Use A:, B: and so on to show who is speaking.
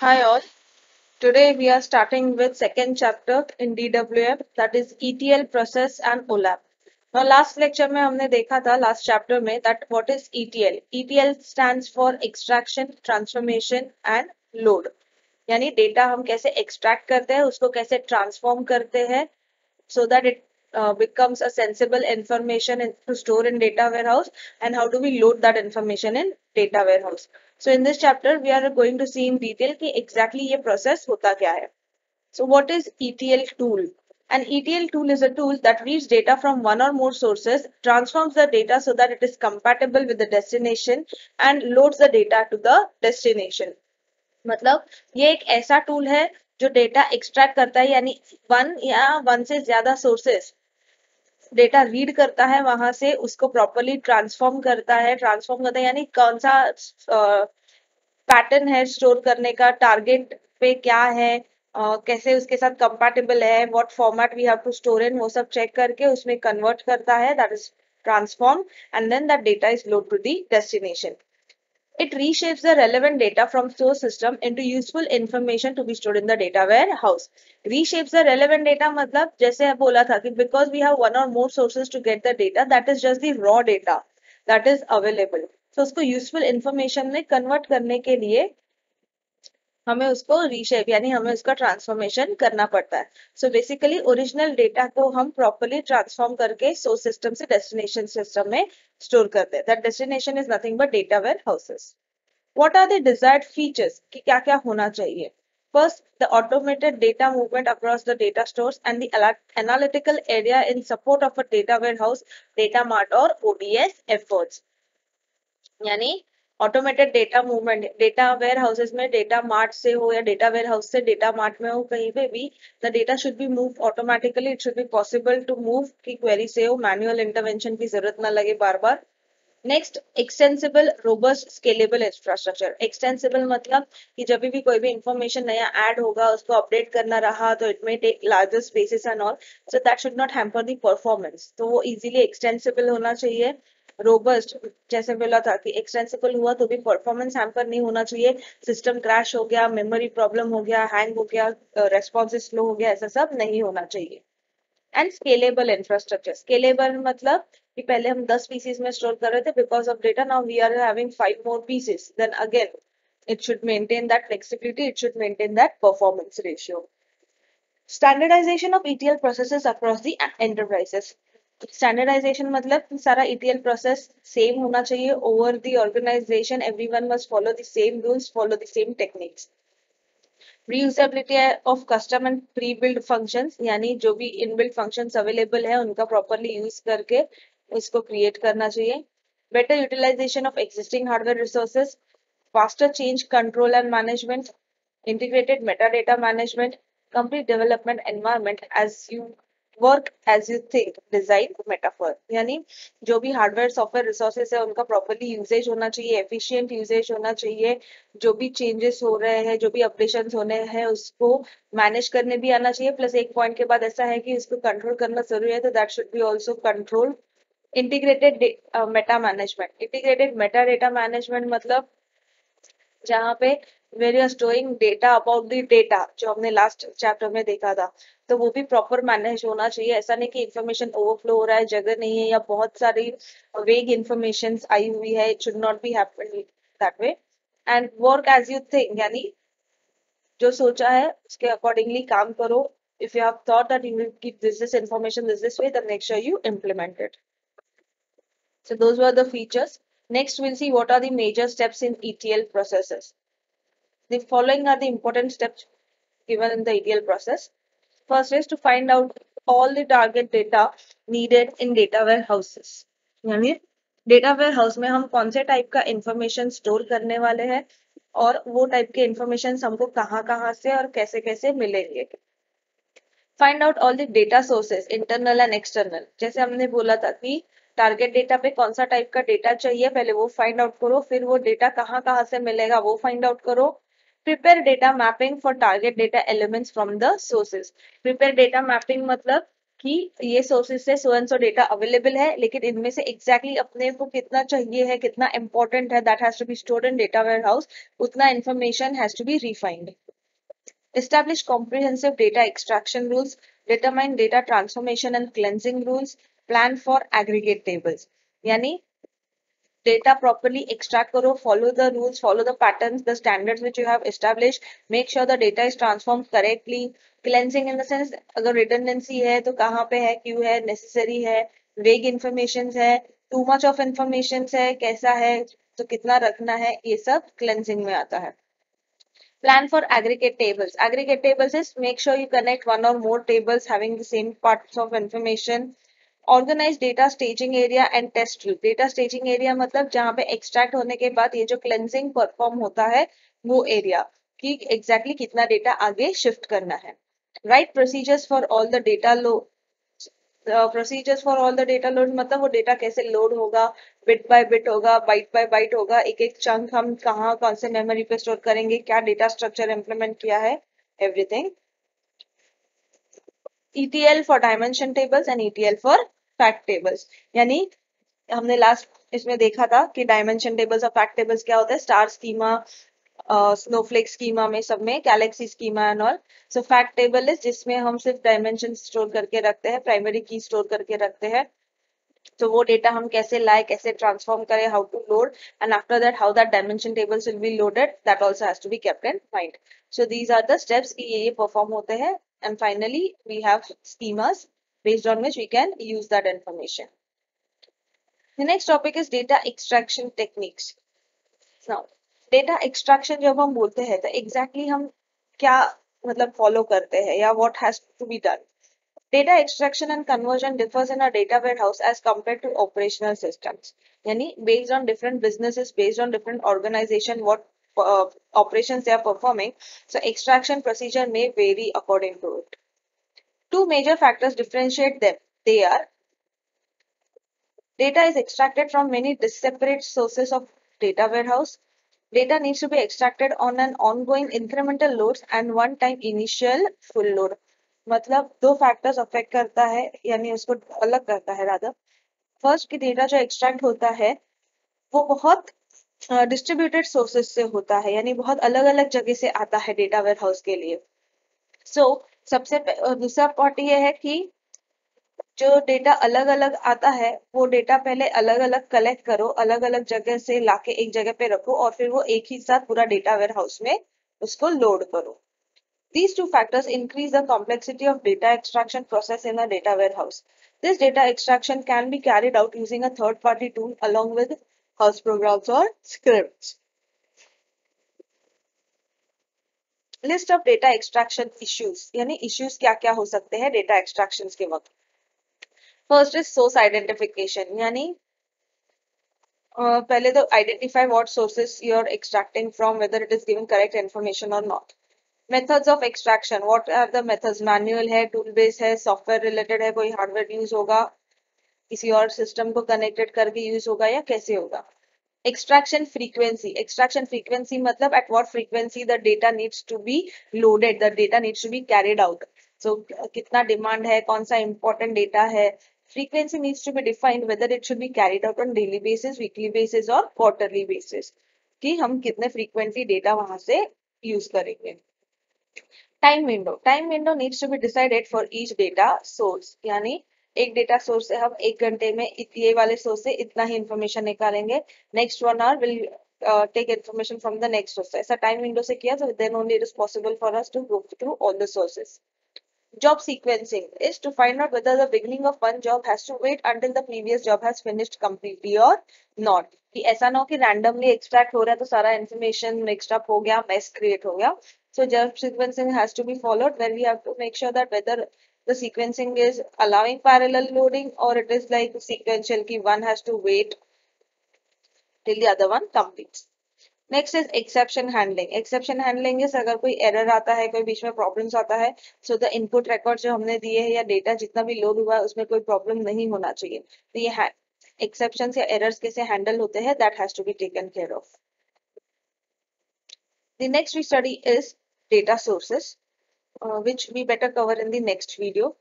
A: Hi all. Today we are starting with second chapter in DWF, that is ETL process and OLAP. Now last lecture में हमने देखा था last chapter में that what is ETL. ETL stands for extraction, transformation and load. यानी data हम कैसे extract करते हैं, उसको कैसे ट्रांसफॉर्म करते हैं so that it becomes a sensible information to store in data warehouse, and how do we load that information in data warehouse. So in this chapter we are going to see in detail कि exactly ये process होता क्या है. So what is ETL tool? An ETL tool is a tool that reads data from one or more sources, transforms the data so that it is compatible with the destination and loads the data to the destination. मतलब ये एक ऐसा tool है जो data extract करता है, यानी one या वन से ज्यादा सोर्सेस डेटा रीड करता है, वहां से उसको प्रॉपरली ट्रांसफॉर्म करता है यानी कौन सा पैटर्न है स्टोर करने का, टारगेट पे क्या है, कैसे उसके साथ कंपैटिबल है, what format we have to store in, वो सब चेक करके उसमें कन्वर्ट करता है, that is transform, and then that data is load to the destination. It reshapes the relevant data from source system into useful information to be stored in the data warehouse. Reshapes the relevant data मतलब जैसे बोला था कि because we have one or more sources to get the data, that is just the raw data that is available. So उसको useful information में convert करने के लिए हमें उसको रीशेप यानी हमें उसका ट्रांसफॉर्मेशन करना पड़ता है. सो बेसिकली ओरिजिनल डेटा को हम प्रॉपरली ट्रांसफॉर्म करके सोर्स सिस्टम से डेस्टिनेशन सिस्टम में स्टोर करते हैं. That destination is nothing but data warehouses. What are the desired features कि क्या क्या होना चाहिए. First, the automated data movement across the data stores and the analytical area in support of a data warehouse, data mart or ODS efforts. यानी automated data movement, data warehouses में data mart से हो या data warehouse से data mart में हो, कहीं पे भी the data should be move automatically. It should be possible to move की क्वेरी से हो, मैनुअल इंटरवेंशन की जरूरत ना लगे बार बार. Next, extensible robust scalable infrastructure. Extensible मतलब कि जब भी कोई भी इंफॉर्मेशन नया ऐड होगा, उसको अपडेट करना रहा तो it may take larger spaces and all, so that should not hamper the performance. तो वो इजीली एक्सटेंसिबल होना चाहिए. रोबस्ट जैसे बोला था कि एक्सटेंसिबल हुआ तो भी परफॉर्मेंस हैम्पर नहीं होना चाहिए. सिस्टम क्रैश हो गया, मेमोरी प्रॉब्लम हो गया, हैंग हो गया, रेस्पॉन्स स्लो हो गया, ऐसा सब नहीं होना चाहिए. And scalable infrastructure. स्केलेबल मतलब कि पहले हम 10 पीसेस में स्टोर कर रहे थे, because of data now we are having 5 more pieces, then again it should maintain that flexibility, it should maintain that performance ratio. Standardization of ETL processes across the enterprises. Standardisation मतलब कि सारा ETL process same होना चाहिए over the organisation. Everyone must follow the same rules, follow the same techniques. Reusability of custom and pre build functions, यानी जो भी inbuilt functions available है उनका प्रॉपरली यूज करके इसको क्रिएट करना चाहिए. Better utilisation of existing hardware resources, faster change control and management, integrated metadata management, complete development environment as you work as you think, design metaphor. यानी जो भी hardware software resources है उनका properly usage होना चाहिए, efficient usage होना चाहिए. जो भी चेंजेस हो रहे हैं, जो भी अपडेशन होने हैं, उसको मैनेज करने भी आना चाहिए. प्लस एक पॉइंट के बाद ऐसा है कि इसको कंट्रोल करना जरूरी है, तो that should be also control. Integrated meta management. Integrated meta data management मतलब जहाँ पे where are storing data about the data, जो हमने लास्ट चैप्टर में देखा था, तो वो भी प्रॉपर मैनेज होना चाहिए. ऐसा नहीं कि इंफॉर्मेशन ओवरफ्लो हो रहा है, जगह नहीं है, या बहुत सारी वेग इंफॉर्मेशन आई हुई है. It should not be happen that way. And work as you think, यानी जो सोचा है उसके अकॉर्डिंगली काम करो. If you have thought that you will keep this information this way, then make sure you implement it. So those were the features. Next, we'll see what are the major steps in ETL processes. The following are the important steps given in the ETL process. First is to find out all the target data needed in data warehouses. यानी data ware house में हम कौन से type का information store करने वाले हैं और वो टाइप के इंफॉर्मेशन हमको कहाँ कहाँ से और कैसे कैसे मिलेंगे. Find out all the data sources, internal and external. जैसे हमने बोला था कि टारगेट डेटा पे कौन सा टाइप का डेटा चाहिए, पहले वो फाइंड आउट करो, फिर वो डेटा कहाँ कहाँ से मिलेगा वो फाइंड आउट करो. Prepare data mapping for target data elements from the sources. Prepare data mapping मतलब कि ये सोर्सेज से so and so data available है, लेकिन इनमें से एग्जैक्टली अपने को कितना चाहिए है, कितना इंपॉर्टेंट है, that has to be stored in data warehouse, उतना information has to be refined. Establish comprehensive data extraction rules, determine data transformation and cleansing rules, plan for aggregate tables. यानी data properly extract karo, follow the rules, follow the patterns, the standards which you have established, make sure the data is transformed correctly. Cleansing in the sense अगर redundancy है तो कहाँ पे है, क्यों है, necessary है, vague information है, too much of information है, कैसा है, तो कितना रखना है, ये सब cleansing में आता है. Plan for aggregate tables. Aggregate tables is make sure you connect one or more tables having the same parts of information. Organize data staging area and test route. Data staging area मतलब जहाँ पे extract होने के बाद ये जो cleansing perform होता है वो area कि exactly कितना data आगे shift करना है. Write procedures for all the data procedures for all the data load मतलब वो डेटा कैसे लोड होगा, बिट बाय बिट होगा, बाइट बाय बाइट होगा, एक एक चंक हम कहाँ कौन से मेमोरी पे स्टोर करेंगे, क्या डेटा स्ट्रक्चर इंप्लीमेंट किया है, everything. ETL for dimension tables and ETL for fact tables. यानी हमने लास्ट इसमें देखा था कि डायमेंशन टेबल्स और फैक्ट टेबल्स क्या होता है, स्टार स्कीमा, स्नोफ्लेक स्कीमा में, सब में Galaxy schema and all. So fact table is जिसमें हम सिर्फ डायमेंशन स्टोर करके रखते हैं, प्राइमरी की स्टोर करके रखते हैं. तो वो डेटा हम कैसे लाए, कैसे ट्रांसफॉर्म करें, how to load, and after that how that dimension tables will be loaded, that also has to be kept in mind. So these are the steps कि ये परफॉर्म होते हैं. And finally we have schemas based on which we can use that information. The next topic is data extraction techniques. Now, data extraction जब हम बोलते हैं तो exactly हम क्या मतलब फॉलो करते हैं या what has to be done. Data extraction and conversion differs in a data warehouse as compared to operational systems. यानी based on different businesses, based on different organisation, what operations they are performing, so extraction procedure may vary according to it. Two major factors differentiate them. They are data is extracted from many separate sources of data warehouse. Data needs to be extracted on an ongoing incremental loads and one time initial full load. मतलब दो factors affect करता है, यानी उसको अलग करता है rather. First की डेटा जो एक्सट्रैक्ट होता है वो बहुत डिस्ट्रीब्यूटेड सोर्सेस से होता है, यानी बहुत अलग अलग जगह से आता है डेटा वेयरहाउस के लिए. सो सबसे दूसरा पार्ट ये है कि जो डेटा अलग अलग आता है वो डेटा पहले अलग अलग कलेक्ट करो, अलग अलग जगह से लाके एक जगह पे रखो और फिर वो एक ही साथ पूरा डेटा वेयर हाउस में उसको लोड करो. These two factors increase the complexity of data extraction process in a data warehouse. This data extraction can be carried out using a third-party tool along with house programs or scripts. List of data extraction issues. यानी issues क्या क्या हो सकते हैं data extractions के वक्त. First is source identification. यानी पहले तो identify what sources you are extracting from, whether it is giving correct information or not. Methods of extraction. What are the methods? Manual है, tool based है, software related है, कोई hardware use होगा, किसी और system को connected करके use होगा या कैसे होगा. Extraction frequency. Extraction frequency मतलब at what frequency the data needs to be loaded, the data needs to be carried out. So कितना demand है, कौन सा important data है. Frequency needs to be defined whether it should be carried out on daily basis, weekly basis or quarterly basis. कि हम कितने frequently data वहां से use करेंगे. Time window needs to be decided for each data source. यानी एक data source से हम एक घंटे में ये वाले सोर्स से इतना ही इंफॉर्मेशन निकालेंगे, next 1 hour will take information from the next source. ऐसा टाइम विंडो से किया तो then only it is possible for us to go through all the sources. Job sequencing is to find out whether the beginning of one job has to wait until the previous job has finished completely or not. कि ऐसा ना हो कि randomly extract हो रहा है तो सारा information mixed up हो गया, mess create हो गया. So job sequencing has to be followed where we have to make sure that whether the sequencing is allowing parallel loading or it is like sequential कि one has to wait till the other one completes. Next is exception handling. Exception handling is अगर कोई error आता है, कोई बीच में problems आता है, so the input record जो हमने दिए हैं या डेटा जितना भी लोड हुआ है उसमें कोई प्रॉब्लम नहीं होना चाहिए. तो ये एक्सेप्शन या एरर्स कैसे हैंडल होते हैं, that has to be taken care of. The next we study is data sources, which we better cover in the next video.